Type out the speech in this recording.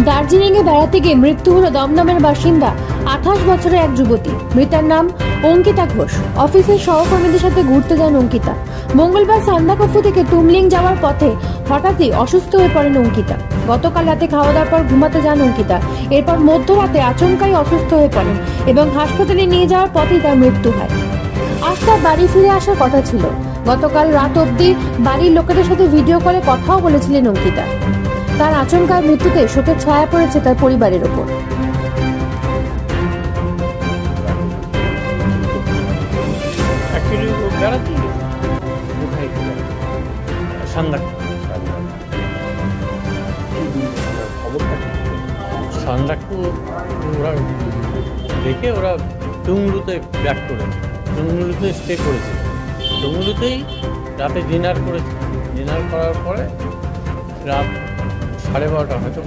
দার্জিলিংয়ে বেড়াতে গিয়ে মৃত্যু হলো দমদমের বাসিন্দা 28 বছরের এক যুবতী। মৃতার নাম অঙ্কিতা ঘোষ। অফিসের সহকর্মীদের সাথে ঘুরতে যান অঙ্কিতা। মঙ্গলবার সান্দাকফু থেকে তুমলিং যাওয়ার পথে হঠাৎই অসুস্থ হয়ে পড়েন অঙ্কিতা। গতকাল রাতে খাওয়া দাওয়ার পর ঘুমাতে যান অঙ্কিতা। এরপর মধ্যরাতে আচমকাই অসুস্থ হয়ে পড়েন এবং হাসপাতালে নিয়ে যাওয়ার পথেই তার মৃত্যু হয়। আজ তার বাড়ি ফিরে আসার কথা ছিল। গতকাল রাত অবধি বাড়ির লোকেদের সাথে ভিডিও কলে কথাও বলেছিলেন অঙ্কিতা। তার আচমকা মৃত্যুতে শোকের ছায়া পড়েছে তার পরিবারের ওপর। সান্দাকফু ওরা দেখে ওরা টুংলুতে ব্যাক করেছে, টুংলুতে স্টে করেছে। টুংলুতেই রাতে ডিনার করেছে। ডিনার করার পরে রাত 12:30 হয়তো